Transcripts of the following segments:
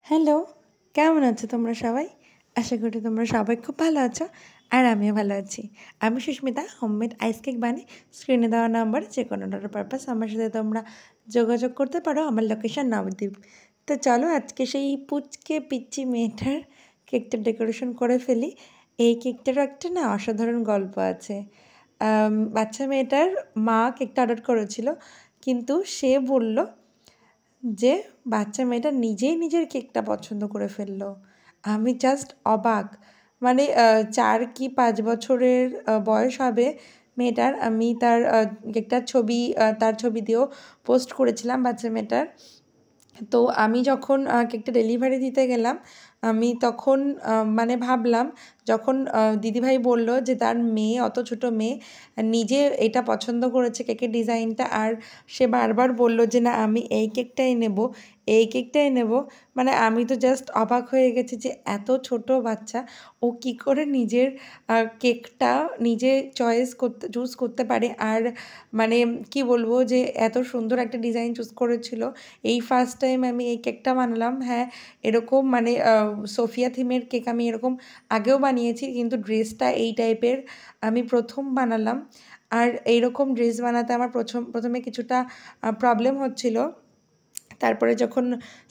Hello, কেমন আছো তোমরা সবাই? আশা করি তোমরা সবাই খুব ভালো আছো আর আমিও ভালো আছি। আমি সুস্মিতা হোমমেড আইস কেক বানাই। স্ক্রিনে দেওয়া নাম্বার যেকোনো অর্ডার পারপাস আমার সাথে তোমরা যোগাযোগ করতে পারো। আমার লোকেশন নবদ্বীপ। তো চলো আজকে সেই পুচকে পিচ্চি মেয়েটার কেকটা ডেকোরেশন করে ফেলি। এই কেকটারও একটা না অসাধারণ গল্প আছে। বাচ্চা মেয়েটার মা কেকটা অর্ডার করেছিল, কিন্তু সে বলল যে বাচ্চা মেয়েটা নিজেই নিজের কেকটা পছন্দ করে ফেললো। আমি জাস্ট অবাক। মানে 4 কি 5 বছরের বয়স হবে মেয়েটার। আমি তার কেকটার ছবি তার ছবি দিয়েও পোস্ট করেছিলাম বাচ্চা মেয়েটার। তো আমি যখন কেকটা ডেলিভারি দিতে গেলাম, আমি তখন মানে ভাবলাম, যখন দিদিভাই বলল যে তার মেয়ে, অত ছোট মেয়ে, নিজে এটা পছন্দ করেছে কেকের ডিজাইনটা, আর সে বারবার বলল যে না আমি এই কেকটাই নেব, এই কেকটাই নেব। মানে আমি তো জাস্ট অবাক হয়ে গেছি যে এত ছোট বাচ্চা ও কী করে নিজের কেকটা নিজে চুজ করতে পারে। আর মানে কি বলবো, যে এত সুন্দর একটা ডিজাইন চুজ করেছিল। এই ফার্স্ট টাইম আমি এই কেকটা বানালাম। হ্যাঁ, এরকম মানে সোফিয়া থিমের কেক আমি এরকম আগেও বানিয়েছি, কিন্তু ড্রেসটা এই টাইপের আমি প্রথম বানালাম। আর এইরকম ড্রেস বানাতে আমার প্রথমে কিছুটা প্রবলেম হচ্ছিল। তারপরে যখন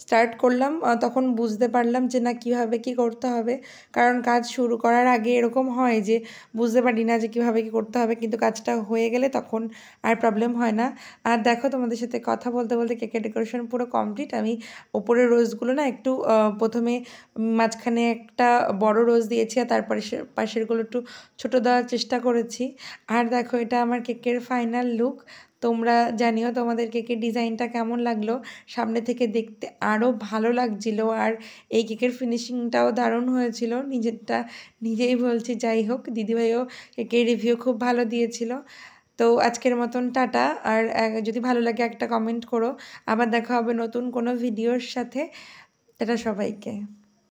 স্টার্ট করলাম তখন বুঝতে পারলাম যে না কীভাবে কী করতে হবে। কারণ কাজ শুরু করার আগে এরকম হয় যে বুঝতে পারি না যে কীভাবে কী করতে হবে, কিন্তু কাজটা হয়ে গেলে তখন আর প্রবলেম হয় না। আর দেখো, তোমাদের সাথে কথা বলতে বলতে কেকের ডেকোরেশন পুরো কমপ্লিট। আমি ওপরের রোজগুলো না একটু প্রথমে মাঝখানে একটা বড় রোজ দিয়েছি, আর তারপরে পাশেরগুলো একটু ছোটো দেওয়ার চেষ্টা করেছি। আর দেখো, এটা আমার কেকের ফাইনাল লুক। তোমরা জানিও তোমাদের কেকের ডিজাইনটা কেমন লাগলো। সামনে থেকে দেখতে আরও ভালো লাগছিল, আর এই কেকের ফিনিশিংটাও দারুণ হয়েছিল। নিজেরটা নিজেই বলছি। যাই হোক, দিদিভাইও কেকের রিভিউ খুব ভালো দিয়েছিল। তো আজকের মতন টাটা। আর যদি ভালো লাগে একটা কমেন্ট করো। আবার দেখা হবে নতুন কোনো ভিডিওর সাথে। টাটা সবাইকে।